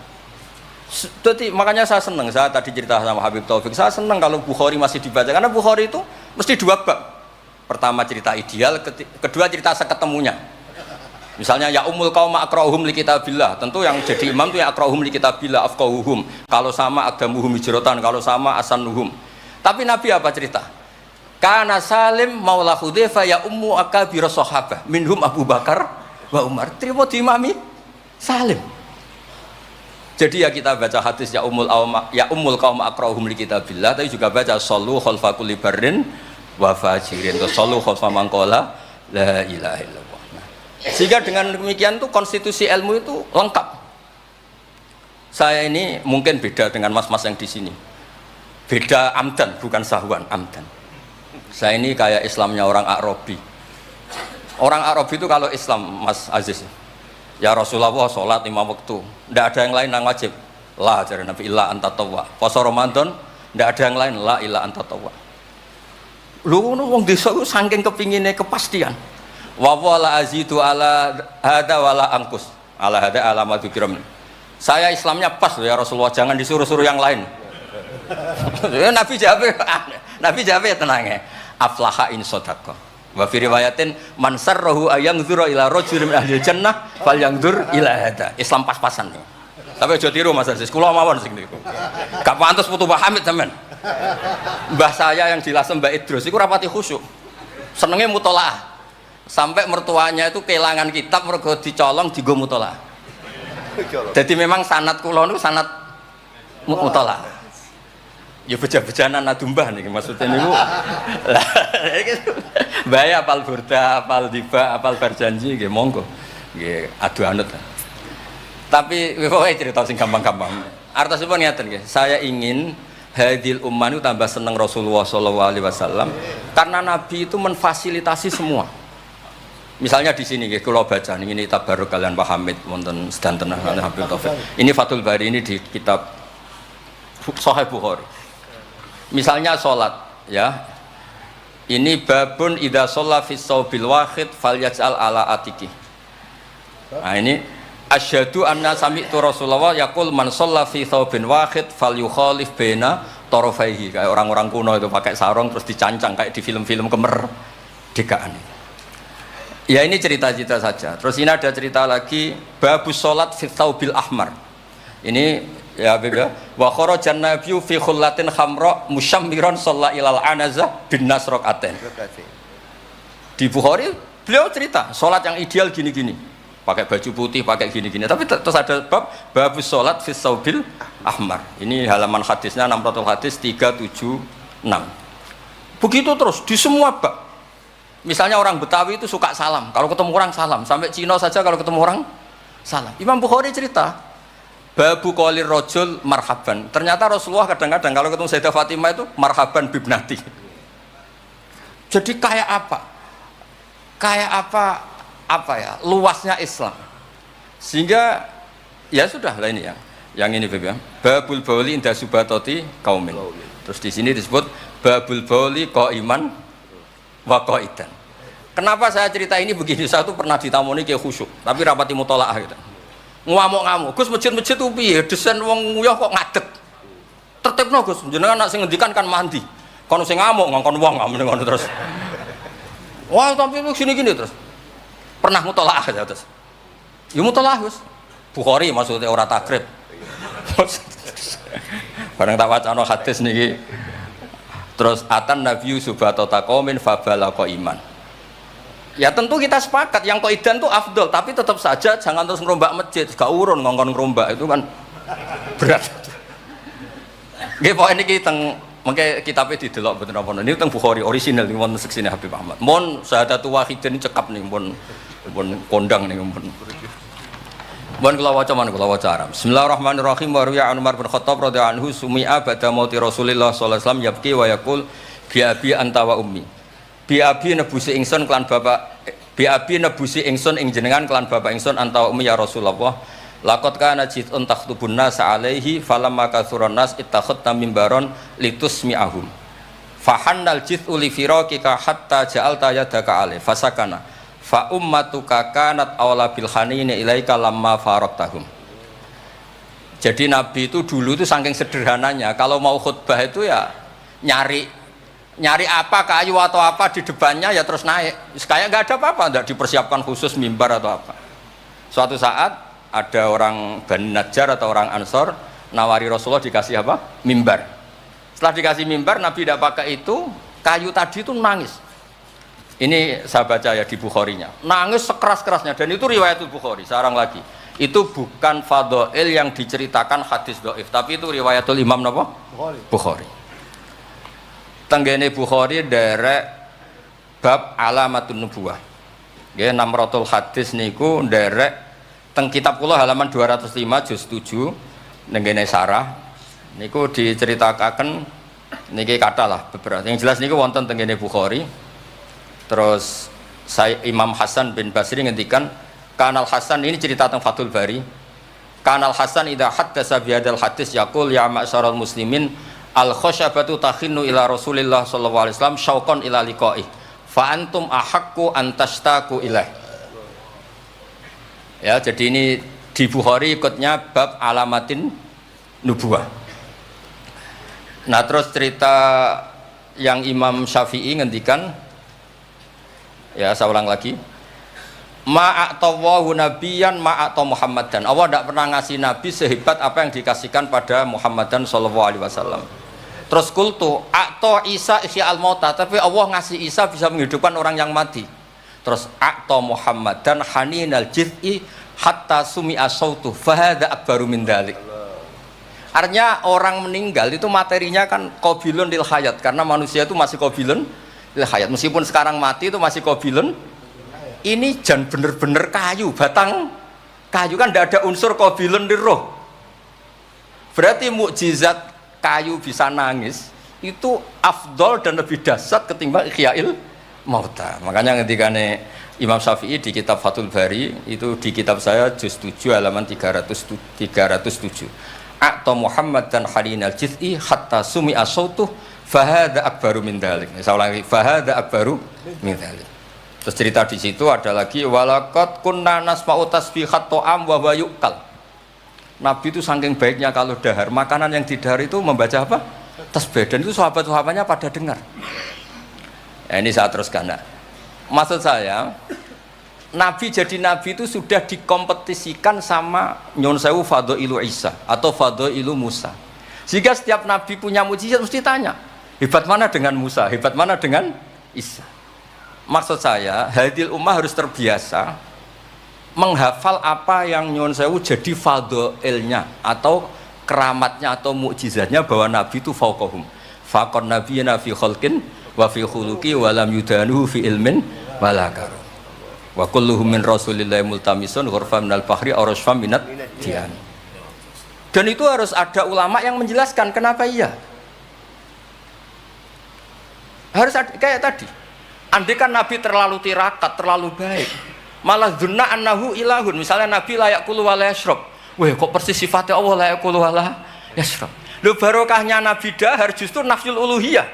[SPEAKER 1] Jadi makanya saya senang, saya tadi cerita sama Habib Taufik, saya senang kalau Bukhari masih dibaca karena Bukhari itu mesti dua bab. Pertama cerita ideal, kedua cerita seketemunya. Misalnya ya umul qaum aqra'uhum li kitabillah, tentu yang jadi imam itu ya aqra'uhum li kitabillah afqahuhum. Kalau sama aqdamuhum hijratan, kalau sama asanuhum. Tapi Nabi apa cerita? Kana Salim maula Hudzaifah ya ummu akabir sahabah minhum Abu Bakar wa Umar, terima diimami Salim. Jadi ya kita baca hadis ya ummul qaum aqra'uhum li kitabillah, tapi juga baca sallu khalfa kulli barrin wa fajirin, sallu khalfa man qala la ilaha illallah. Sehingga dengan demikian tuh konstitusi ilmu itu lengkap. Saya ini mungkin beda dengan mas-mas yang di sini. Beda amdan, bukan sahwan, amdan. Saya ini kayak Islamnya orang Arabi. Orang Arab itu kalau Islam, Mas Aziz, ya Rasulullah sholat 5 waktu, tidak ada yang lain yang wajib. La ajaran Nabi illa anta tawwa. Puasa Ramadan, tidak ada yang lain la illa anta tawwa. Lu wong desa ku saking kepinginnya kepastian. Wa wala azidu ala hada wala angkus. Ala hada ala madzukiram. Saya Islamnya pas ya Rasulullah, jangan disuruh-suruh yang lain. Nabi jawab ya tenang ya. Aflaha in shadaqah. Wa fi riwayatin man sarrahu ayangdzura ila rajulin min ahli jannah falyangdzur ila hada. Islam pas-pasan nih. Tapi aja tiru Mas Aziz, kula mawon sing niku. Gak pantes putu Pak Hamid sampean. Mbah saya yang dilasem Mbak Idrus iku rapati khusyuk. Senenge mutolaah. sampai mertuanya itu kehilangan kitab mergo dicolong digo mutolaah. Jadi memang sanad kula niku sanad mutolaah. Ya beja-bejanan adumbah nih maksudnya niku. Lah bahaya apal burda, apal diba, apal berjanji nggih monggo. Nggih adu anut. Tapi pokoke cerita sing gampang-gampang. Artosipun ngeten nggih, saya ingin hadil ummah itu tambah seneng Rasulullah SAW karena Nabi itu memfasilitasi semua. Misalnya di sini kalau baca ini tabaruk kalian Pak Hamid wonten sedanten Habib Taufik. Ini Fathul Bari ini di kitab Sahih Bukhari. Misalnya sholat ya. Ini babun idza shalla fi shaubil wahid falyaj'al ala atiki. Nah ini asyhadu anna sami'tu Rasulullah yaqul man shalla fi thawbin wahid falyukhalif baina tarafaihi. Kayak orang-orang kuno itu pakai sarung terus dicancang kayak di film-film kemerdekaan. Ya ini cerita-cerita saja. Terus ini ada cerita lagi babus salat fi thawbil ahmar. Ini ya Habib ya. Wa kharajan nabiyyu fi khullatin khamra musyammiran shalla ilal anazah bin nasraqatin. Di Bukhari beliau cerita salat yang ideal gini-gini. Pakai baju putih, pakai gini-gini. Tapi terus ada babus sholat fis saubil ahmar. Ini halaman hadisnya 600 hadis 376. Begitu terus di semua bab. Misalnya orang Betawi itu suka salam. Kalau ketemu orang salam. Sampai Cina saja kalau ketemu orang salam. Imam Bukhari cerita babu qolir rajul marhaban. Ternyata Rasulullah kadang-kadang kalau ketemu Sayyidah Fatimah itu marhaban bibnati. Jadi kayak apa? Kayak apa ya luasnya Islam sehingga ya sudah lah ini yang ini Beb ya. Babul bauli inda subatoti kaumin. Terus di sini disebut babul bauli qaiman wa qaidan. Kenapa saya cerita ini begini? Saya tuh pernah ditamoni kayak khusyuk tapi rapati mutolaah gitu. Ngamuk-ngamuk. Gus masjid-masjid tuh piye desain wong nguyah kok ngadeg. Tertibno Gus jenengan nak sing ngendikan kan mandi. Kono sing ngamuk ngongkon wong ngono terus. Wah tapi gini-gini terus. Pernah mutolaah ya terus. Ya mutolaah Gus. Bukhari maksudnya ora takrib. Bareng tak wacana hadis niki. Terus atan nabiyyu subatata qaumin fabalaqa iman. Ya tentu kita sepakat yang qaidan itu afdol, tapi tetap saja jangan terus ngerombak masjid, gak urun ngongkon ngerombak itu kan berat. Nggih pokoke niki teng mengke kitabnya didelok mboten napa niku teng Bukhari orisinal niku wonten seksine Habib Ahmad. Mon syahadatu wahidin cekap nih pun kondang nih Mohon kula waca man kula waca Arab. Bismillahirrahmanirrahim. Wa ruya Umar bin Khattab radhiyallahu anhu sumi'a ba'da mauti Rasulillah sallallahu alaihi wasallam yabki wa yaqul bi abi anta wa ummi. Bi abi nebusi ingsun kelan bapak bi abi nebusi ingsun ing jenengan kelan bapak ingsun anta wa ummi ya Rasulullah. Laqad kana jitun takhtubun nas alaihi falamma kathuran nas ittakhadna mimbaron litusmi'ahum. Fahannal jit'u li firaqika hatta ja'alta yadaka alaihi fasakana. Fa ummatuka kanat awla bil hanini ilaika lamma faraqtahum. Jadi Nabi itu dulu itu saking sederhananya kalau mau khutbah itu ya nyari apa kayu atau apa di depannya ya terus naik. Kayak nggak ada apa-apa, nggak dipersiapkan khusus mimbar atau apa. Suatu saat ada orang Bani Najjar atau orang Ansor nawari Rasulullah dikasih apa? Mimbar. Setelah dikasih mimbar Nabi tidak pakai itu, kayu tadi itu nangis. Ini saya baca ya di Bukharinya. Nangis sekeras-kerasnya dan itu riwayat Bukhari. Sekarang lagi. Itu bukan fadhail yang diceritakan hadis dhaif, tapi itu riwayatul Imam napa? Bukhari. Tenggene Bukhari derek bab alamatun nubuwah. Nggih 600 hadis niku derek teng kitab kula halaman 205 juz 7 nenggene sarah niku diceritakaken niki katalah beberapa. Yang jelas niku wonten tenggene Bukhari. Terus saya Imam Hasan bin Basri ngendikan Kanal Hasan ini cerita tentang Fathul Bari. Kanal Hasan idza haddasa bi hadzal hadis yaqul ya ma'syaral muslimin al khasyabatu takhinnu ila Rasulillah sallallahu alaihi wasallam syauqan ila liqa'i fa antum ahaqqu an tashtaqu ilaih. Ya, jadi ini di Bukhari ikutnya bab alamatin nubuwah. Nah, terus cerita yang Imam Syafi'i ngendikan ya saya ulang lagi ma'atawahu nabiyan ma'ata Muhammadan. Allah tidak pernah ngasih nabi sehebat apa yang dikasihkan pada Muhammadan sallallahu alaihi wasallam. Terus kultu a'ta Isa ihya al-mauta, tapi Allah ngasih Isa bisa menghidupkan orang yang mati. Terus a'ta Muhammad dan haninal jiz'i hatta sumi'a sautu fahada akbaru min dzalik. Artinya orang meninggal itu materinya kan qabilun lil hayat, karena manusia itu masih qabilun lil hayat. Meskipun sekarang mati itu masih qabilun. Ini jan bener-bener kayu, batang kayu, kan tidak ada unsur qabilun lil roh. Berarti mukjizat kayu bisa nangis itu afdol dan lebih dahsyat ketimbang ihya'il mauta. Makanya ketika Imam Syafi'i di kitab Fathul Bari, itu di kitab saya juz 7 halaman 307. A'ta Muhammad dan halinal jiz'i hatta sumi'a sautuh fahada akbaru min dzalik. Saya ulangi, fahada akbaru min dzalik. Terus cerita di situ ada lagi walaqad kunna nasma'u tasbihat ta'am wa yukal. Nabi itu saking baiknya kalau dahar, makanan yang didahar itu membaca apa? Tasbih, dan itu sahabat-sahabatnya pada dengar. Ini saya teruskan. Nah, maksud saya, Nabi jadi Nabi itu sudah dikompetisikan sama Nyon Sewu Fadailu Isa atau Fadailu Musa. Jika setiap Nabi punya mujizat mesti tanya, hebat mana dengan Musa, hebat mana dengan Isa. Maksud saya, hadil ummah harus terbiasa menghafal apa yang Nyon Sewu jadi fadailnya atau keramatnya atau mukjizatnya, bahwa Nabi itu fauqahum. Faqon nabiyina fi khalqin wa fi khuluqi wa lam yudanuhu fi ilmin wala karam. Wa kulluhum min rasulillahi multamisun ghurfa minal bahri aw rasfa minat dian. Dan itu harus ada ulama yang menjelaskan kenapa iya. Harus ada, kayak tadi. Andai kan Nabi terlalu tirakat, terlalu baik, malah dzunna annahu ilahun. Misalnya Nabi layak kulu wa la yashrab. Wah, kok persis sifatnya Allah layak kulu wa la yashrab. Lho, barokahnya Nabi dahar justru nafsul uluhiyah.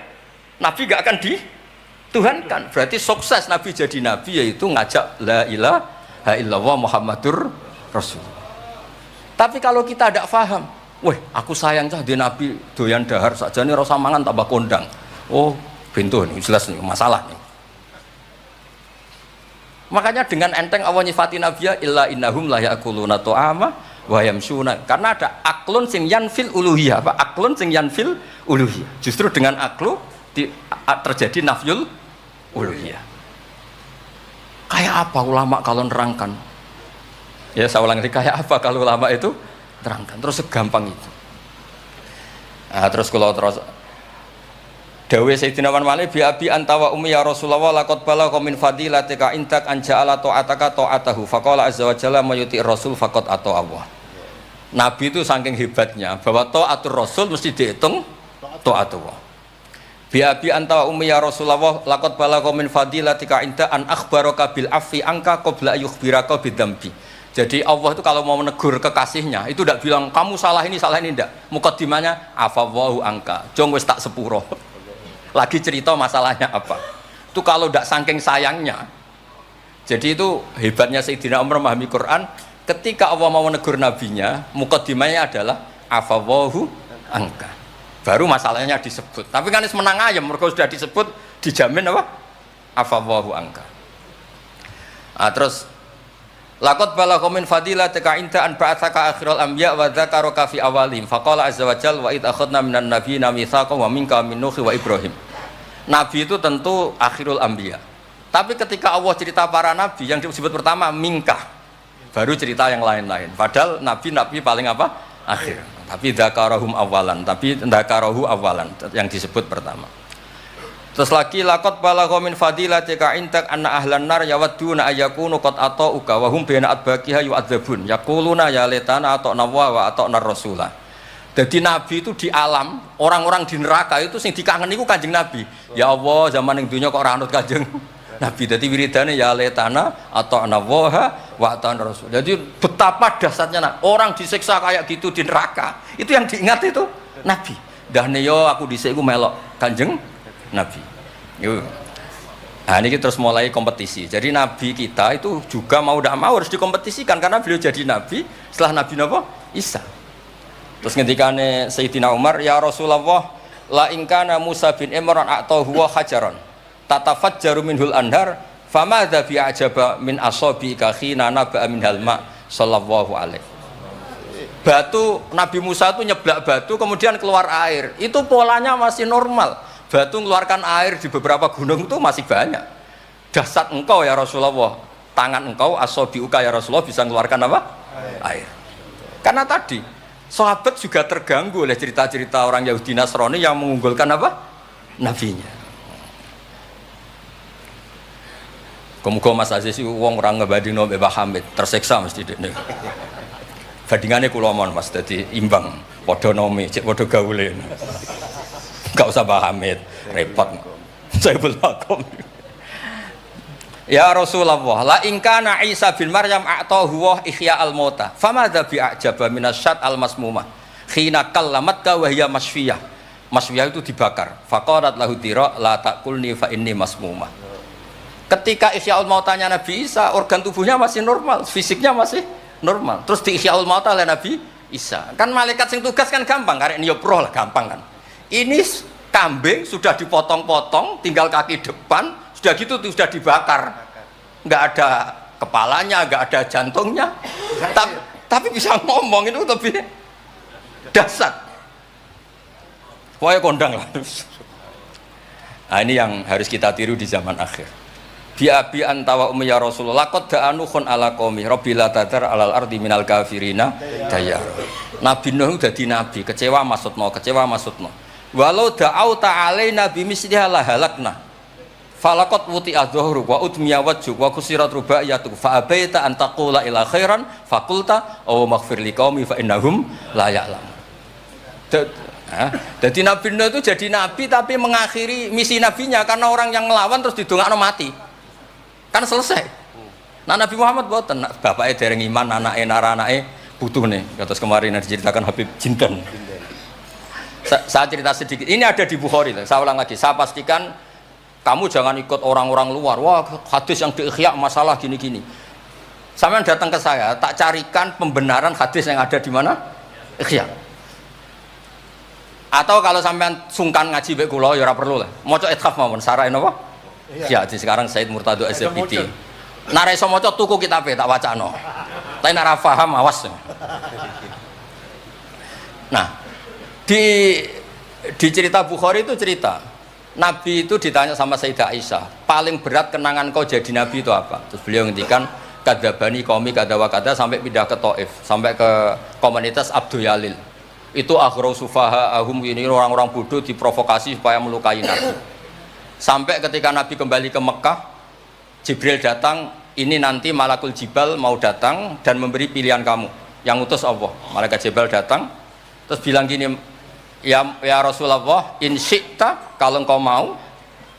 [SPEAKER 1] Nabi gak akan dituhankan. Berarti sukses Nabi jadi Nabi yaitu ngajak la ilaha illallah Muhammadur Rasul. Tapi kalau kita tidak paham, wah aku sayang cah di Nabi doyan dahar saja nih rasa mangan tambah kondang. Oh, pintu ini jelas nih masalah nih. Makanya dengan enteng Allah nyifati Nabiya illa innahum la ya'kuluna ta'ama wa yamshuna, karena ada aklun sing yanfil uluhiyah, apa aklun sing yanfil uluhiyah. Justru dengan aklu terjadi nafyul uluhiyah. Kayak apa ulama kalau nerangkan? Ya saya ulang lagi, kayak apa kalau ulama itu terangkan terus segampang itu. Nah, terus kalau terus dawe Sayyidina Malik bi abi anta wa ummi ya Rasulullah laqad balagha min fadilatika intak an ja'ala ta'ataka ta'atahu faqala azza wa jalla mayuti rasul faqad ata Allah. Nabi itu saking hebatnya bahwa ta'atur rasul mesti dihitung ta'atullah. Bi abi anta wa ummi ya Rasulullah laqad balagha min fadilatika inta an akhbaraka bil afi anka qabla yukhbiraka bidzambi. Jadi Allah itu kalau mau menegur kekasihnya itu tidak bilang kamu salah ini tidak. Mukaddimahnya afawwahu angka. Jong wis tak sepuro. Lagi cerita masalahnya apa. Itu kalau tidak saking sayangnya. Jadi itu hebatnya Sayyidina Umar memahami Quran. Ketika Allah mau menegur nabinya, mukaddimahnya adalah afawwahu angka. Baru masalahnya disebut. Tapi kan menang ayam, mereka sudah disebut dijamin apa? Afawwahu angka. Nah, terus laqad balagha min fadilatika inta an ba'atsaka akhiral anbiya wa dzakaraka fi awalihim faqala azza wa jalla wa id akhadna minan nabiyina mitsaqan wa minka min nuh wa ibrahim. Nabi itu tentu akhirul anbiya. Tapi ketika Allah cerita para nabi yang disebut pertama minka, baru cerita yang lain-lain. Padahal nabi paling apa? Akhir. Tapi dzakarahum awalan, tapi dzakarahu awalan yang disebut pertama. Terus lagi laqad balagha min fadilatika intak anna ahlan nar yawadduna ayyakunu qad ata'uka wa hum baina adbaqiha yu'adzabun yaquluna ya laitana ata'na wa ata'na rasulah. Jadi Nabi itu di alam, orang-orang di neraka itu sing dikangen iku Kanjeng Nabi. Ya Allah, zaman ning dunya kok ora anut Kanjeng Nabi. Dadi wiridane ya laitana ata'na wa ata'na rasul. Jadi betapa dahsyatnya orang disiksa kayak gitu di neraka. Itu yang diingat itu Nabi. Dahne yo aku dhisik iku melok Kanjeng Nabi. Yuk. Nah, ini kita terus mulai kompetisi. Jadi Nabi kita itu juga mau tidak mau harus dikompetisikan karena beliau jadi Nabi setelah Nabi Isa. Terus ketika Sayyidina Umar, ya Rasulullah, la ingkana Musa bin Imran atau huwa hajaron tatafajjaru minhul anhar famadza bi ajaba min asabi khina naba min halma sallallahu alaihi. Batu Nabi Musa itu nyeblak batu kemudian keluar air. Itu polanya masih normal. Batu mengeluarkan air di beberapa gunung itu masih banyak. Dasar engkau ya Rasulullah, tangan engkau asobiuka ya Rasulullah bisa mengeluarkan apa? Air. Karena tadi sahabat juga terganggu oleh cerita-cerita orang Yahudi Nasrani yang mengunggulkan apa? Nabinya. Kemudian Mas Aziz itu wong orang ngebandingno mbek Mbah Hamid, tersiksa mesti dekne. Bandingannya kula mon Mas, dadi imbang, padha nomi, cek padha gaule. Enggak usah Mbah Hamid, repot. Saya belum. Ya Rasulullah, la in kana Isa bin Maryam a'tahu wa ihya al-mauta, famadza bi a'jaba minasyat al-masmumah. Khina kallamat wa hiya masfiyah. Masfiyah itu dibakar. Faqalat lahu tira la taqulni fa inni masmumah. Ketika ihyaul mautanya Nabi Isa, organ tubuhnya masih normal, fisiknya masih normal. Terus di ihyaul mauta oleh Nabi Isa. Kan malaikat sing tugas kan gampang, karek niup roh lah gampang kan. Ini kambing sudah dipotong-potong, tinggal kaki depan, sudah gitu sudah dibakar. Enggak ada kepalanya, enggak ada jantungnya. Tapi bisa ngomong, itu lebih dasar. Pokoknya kondang lah. Nah, ini yang harus kita tiru di zaman akhir. Biabi antawa ummi ya Rasulullah qad da'anukhun ala qaumi rabbila tadar alal ardi minal kafirina dayar. Nabi Nuh dadi nabi, kecewa maksudno. Walau da'au ta'alaina bimisliha la halakna. Falaqat wuti adzuhru wa udmiya wajhu wa kusirat rubaiyatu fa abaita an taqula ila khairan faqulta aw maghfir liqaumi fa innahum la ya'lamun. Jadi Nabi Nuh itu jadi nabi tapi mengakhiri misi nabinya karena orang yang ngelawan terus didongakno mati. Kan selesai. Nah Nabi Muhammad boten, bapaknya dereng iman, anaknya butuh nih. Terus kemarin diceritakan Habib Jinten. Saya cerita sedikit. Ini ada di Bukhari. Saya ulang lagi. Saya pastikan kamu jangan ikut orang-orang luar. Wah hadis yang diikhya masalah gini-gini. Sampai datang ke saya, tak carikan pembenaran hadis yang ada di mana? Ikhya. Atau kalau sampean sungkan ngaji baik kula ya ora perlu lah. Maca ithaf mawon sarai napa? Ya, di sekarang Said Murtado SFPT. Nara iso maca tuku kitabe tak wacano. Tapi nara paham awas. Nah, di cerita Bukhari itu cerita Nabi itu ditanya sama Sayyidah Aisyah, paling berat kenangan kau jadi Nabi itu apa? Terus beliau ngendikan kadzabani qaumi kadza wa kadza sampai pindah ke Taif, sampai ke komunitas Abdul Yalil. Itu akhru sufaha ahum, ini orang-orang bodoh diprovokasi supaya melukai Nabi. Sampai ketika Nabi kembali ke Mekah, Jibril datang, ini nanti Malakul Jibal mau datang dan memberi pilihan kamu yang utus Allah. Malaikat Jibril datang terus bilang gini, ya Rasulullah, in syi'ta, kalau engkau mau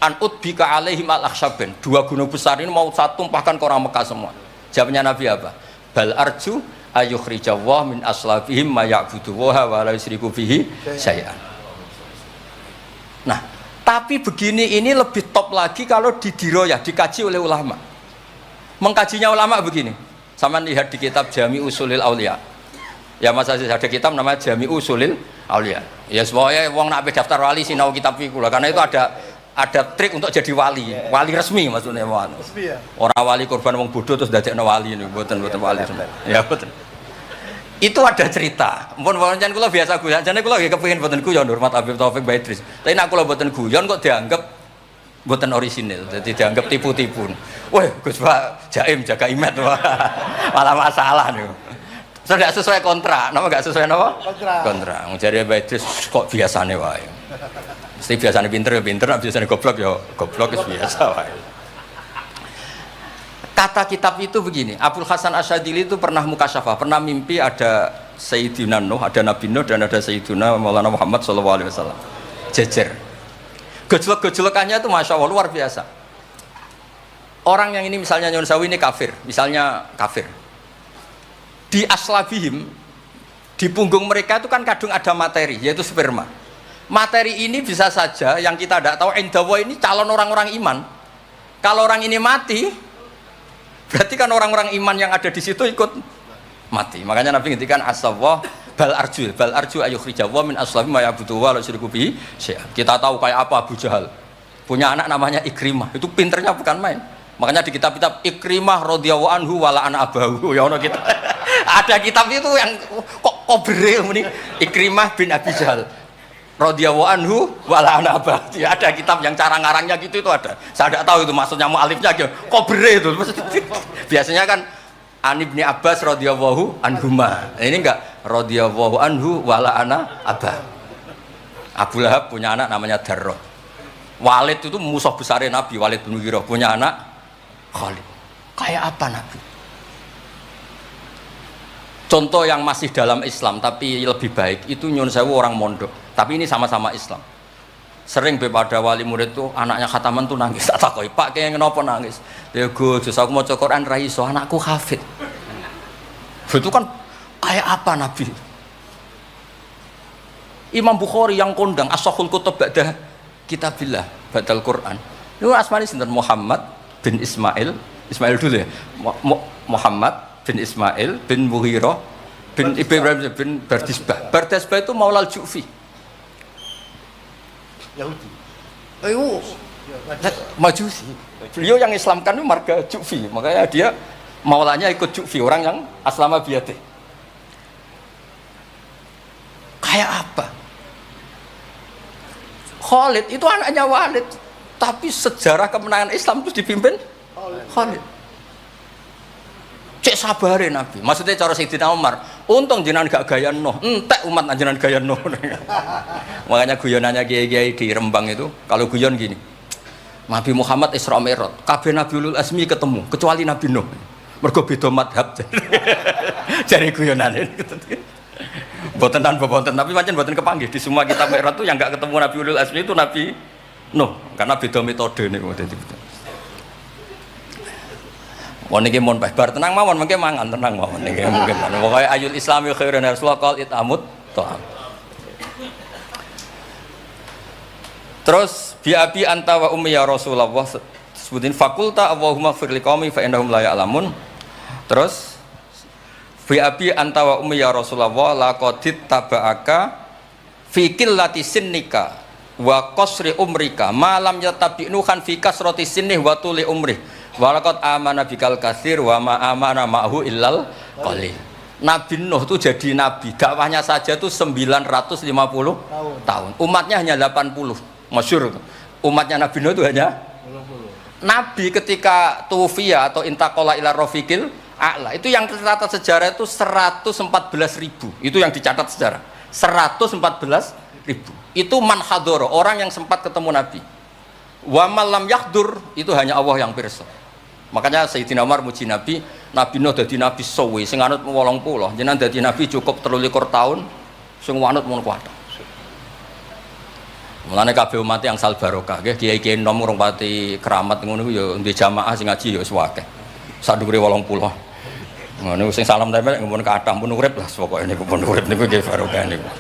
[SPEAKER 1] an udbika alaihim al-akhsyaben, dua gunung besar ini mau saya tumpahkan ke orang Mekah semua. Jawabnya Nabi apa? Bal arju ayyukhrijawah min aslabihim ma ya'buduwaha wa la yusyriku bihi syai'an. Nah, tapi begini ini lebih top lagi kalau didiroyah, dikaji oleh ulama. Mengkajinya ulama begini. Sama lihat di kitab Jami Usulil Aulia. Ya Mas Aziz ada kitab namanya Jami Usulil Aulia. Ya semuanya wong nak daftar wali sinau kitab iku lah, karena itu ada trik untuk jadi wali. Wali resmi maksudnya wali. Orang wali korban wong bodoh terus dadekno wali niku mboten wali. Ya betul. Itu ada cerita. Mun pancen kula biasa guyon, jane kula nggih kepengin mboten guyon hormat Habib Taufik Baidris. Tapi nek kula mboten guyon kok dianggap mboten orisinil, jadi dianggap tipu-tipu. Wah, Gus Pak jaim jaga imet malah masalah niku. Sudah sesuai kontrak, napa enggak sesuai napa? Kontrak. Jare Baidris kok biasane wae. Mesti biasane pinter ya pinter, nek biasane goblok ya goblok wis biasa wae. Kata kitab itu begini, Abdul Hasan Asyadili itu pernah mukasyafah, pernah mimpi ada Sayyidina Nuh, ada Nabi Nuh dan ada Sayyidina Maulana Muhammad SAW. Jejer. Gejolak-gejolakannya itu Masya Allah luar biasa. Orang yang ini misalnya Nyun Sawi ini kafir, misalnya kafir. Di aslabihim, di punggung mereka itu kan kadung ada materi, yaitu sperma. Materi ini bisa saja yang kita tidak tahu, Indawa ini calon orang-orang iman. Kalau orang ini mati, berarti kan orang-orang iman yang ada di situ ikut mati. Makanya Nabi ngendikan asawah bal arju ayyukhrijawah min aslabi ma ya'budu wa la yusyriku bihi syai'an. Kita tahu kayak apa Abu Jahal. Punya anak namanya Ikrimah. Itu pinternya bukan main. Makanya di kitab-kitab Ikrimah radhiyallahu anhu wa la'ana abahu. Ya ono kita. Ada kitab itu yang kok beril ini Ikrimah bin Abi Jahal. radhiyallahu anhu wala anaba. Ya, ada kitab yang cara ngarangnya gitu itu ada. Saya tidak tahu itu maksudnya mu'alifnya kok bere itu. Biasanya kan An Ibni Abbas radhiyallahu anhuma. Ini enggak radhiyallahu anhu wala anaba. Abu Lahab punya anak namanya Darrah. Walid itu musuh besar Nabi, Walid bin Mughirah punya anak Khalid. Kayak apa Nabi? Contoh yang masih dalam Islam tapi lebih baik itu nyun sewu orang mondok. Tapi ini sama-sama Islam. Sering pada wali murid tuh anaknya khataman tuh nangis. Tak takoi, Pak kayak kenapa nangis? Ya Gus, aku mau Quran ra iso, anakku hafid. Itu kan kayak apa Nabi? Imam Bukhari yang kondang as-sahul kutub ba'da kitabillah ba'dal Quran. Itu asmane sinten Muhammad bin Ismail dulu ya. Muhammad bin Ismail bin Mughirah bin Ibrahim bin Bardisbah. Bardisbah itu Maulal Ju'fi. Yahudi. Ayo. Majusi. Beliau yang Islamkan itu marga Ju'fi. Makanya dia maulanya ikut Ju'fi, orang yang aslama biyadih. Kayak apa? Khalid itu anaknya Walid, tapi sejarah kemenangan Islam itu dipimpin Khalid. Cek sabarin Nabi. Maksudnya cara Sayyidina Umar, untung jenengan gak gaya Nuh, entek umat jenengan gaya Nuh. Makanya guyonannya kiai-kiai di Rembang itu, kalau guyon gini, Nabi Muhammad Isra Mi'raj, kabeh Nabi Ulul Azmi ketemu, kecuali Nabi Nuh. Mergo beda madhab. Jare guyonane. Boten tanpa boten, tapi macam boten kepanggih di semua kitab Mi'raj itu yang enggak ketemu Nabi Ulul Azmi itu Nabi Nuh, karena beda metode niku dadi. Wong niki mun bar tenang mawon mengke mangan tenang mawon niki mungkin. Pokoke ayul islami khairan rasulullah qal itamut ta'am. Terus bi abi anta wa ummi ya Rasulullah sebutin fakulta Allahumma fir liqaumi fa innahum la ya'lamun. Terus bi abi anta wa ummi ya Rasulullah laqadit taba'aka fi qillati sinnika wa qasri umrika ma lam yatabi'nu khan fi kasrati sinnih wa tuli umri. Walaqad amana bikal katsir wa ma amana ma'hu illal qalil. Nabi Nuh itu jadi nabi, dakwahnya saja itu 950 tahun. Umatnya hanya 80. Masyhur. Umatnya Nabi Nuh itu hanya 80. Nabi ketika tufiya atau intaqala ila rafiqil a'la, itu yang tercatat sejarah itu 114.000. Itu yang dicatat sejarah. 114.000. Itu man hadara, orang yang sempat ketemu Nabi. Wa malam yahdur, itu hanya Allah yang pirsa. Makanya Sayyidina Umar muji Nabi, Nabi Nuh dadi nabi suwi, sing anut 80, jenengan dadi nabi cukup 23 tahun, sing anut mun kuat. Mulane kabeh umat yang sal barokah, nggih kiai-kiai nom urung pati keramat ngono ya ndek jamaah sing ngaji ya wis akeh. Sadure 80. Ngono sing salam tempel ngempun kathah pun urip lah pokoke niku pun urip niku nggih barokah niku.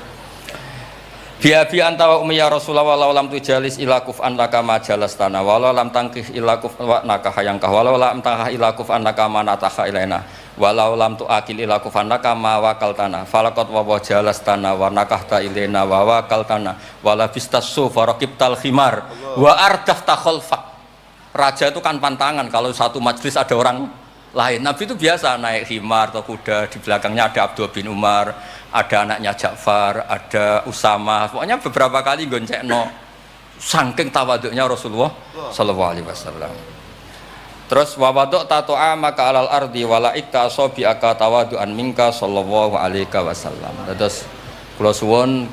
[SPEAKER 1] Biabi anta wa ummi ya Rasulullah walau lam tujalis ila kuf'an laka ma jalastana walau lam tangkih ila kuf'an naka hayangkah walau lam tangkah ila kuf'an naka ma nataha ilaina walau lam tuakil ila kuf'an naka ma wakaltana falaqad wa jalastana wa nakahta ilaina wa wakaltana wala bistasu faraqibtal khimar wa ardafta khalfak. Raja itu kan pantangan kalau satu majelis ada orang lain. Nabi itu biasa naik khimar atau kuda, di belakangnya ada Abdullah bin Umar, ada anaknya Ja'far, ada Usama. Pokoknya beberapa kali goncekno saking tawaduknya Rasulullah sallallahu alaihi wasallam. Terus wa wadok tato'a maka alal ardi wala ikta sobiaka tawadu'an minka sallallahu alaihi wasallam. Terus kula suwun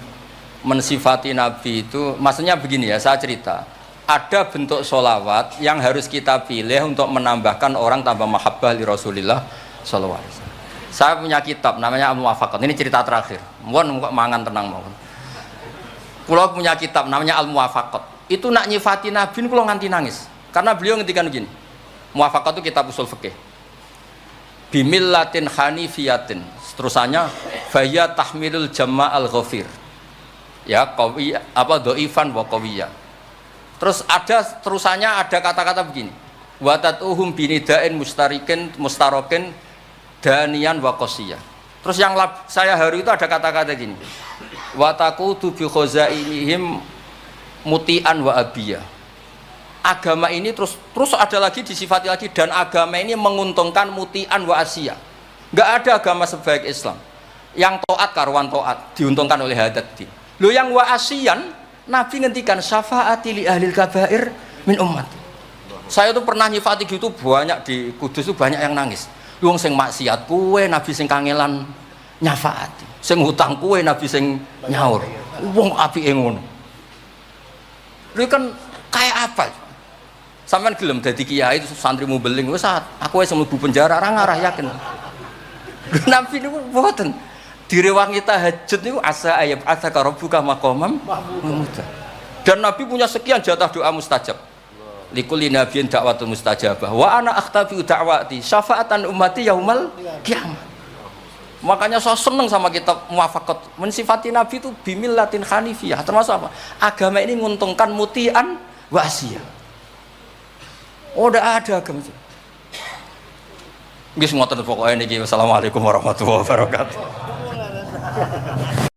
[SPEAKER 1] mensifati Nabi itu maksudnya begini ya, saya cerita. Ada bentuk sholawat yang harus kita pilih untuk menambahkan orang tambah mahabbah li Rasulillah sallallahu alaihi wasallam. Saya punya kitab namanya Al-Muwafaqat. Ini cerita terakhir. Mohon mangan tenang mohon. Kulo punya kitab namanya Al-Muwafaqat. Itu nak nyifati Nabi kulo nganti nangis. Karena beliau ngendikan begini. Muwafaqat itu kitab usul fikih. Bimillatin hanifiyatin. Terusannya faya tahmilul jama'al ghafir. Ya, qawiyya apa dhaifan wa qawiyya. Terus ada terusannya ada kata-kata begini. Wa tatuhum binidain mustarokin danian wa qasiyah. Terus yang saya haru itu ada kata-kata gini. Wa taqutu bi khazainihim mutian wa abiyah. Agama ini terus ada lagi disifati lagi dan agama ini menguntungkan mutian wa asiyah. Enggak ada agama sebaik Islam. Yang taat karuan taat diuntungkan oleh hadat din. Lo yang wa asiyan, Nabi ngendikan syafaati li ahlil kabair min umat. Saya tuh pernah nyifati gitu banyak di Kudus tuh banyak yang nangis. Wong sing maksiat kuwe Nabi sing kangelan nyafaati. Sing hutang kuwe Nabi sing nyaur. Wong apike ngono. Lha kan kayak apa? Sampeyan gelem dadi kiai santrimu beling wis aku wis mlebu penjara ora ngarah yakin. Nabi niku mboten direwangi tahajud niku asa ayat asaka rabbuka maqamam mahmuda. Dan Nabi punya sekian jatah doa mustajab. Likulli nabiyyin da'watun mustajabah wa ana akhtabi da'wati syafaatan ummati yaumal kiamat. Makanya saya senang sama kitab Muwafaqat mensifati Nabi itu bimillatin hanifiyah, termasuk apa? Agama ini menguntungkan mutian wa asiyah. Oh, udah ada agama itu. Nggih ngoten pokoke niki. Wassalamualaikum warahmatullahi wabarakatuh.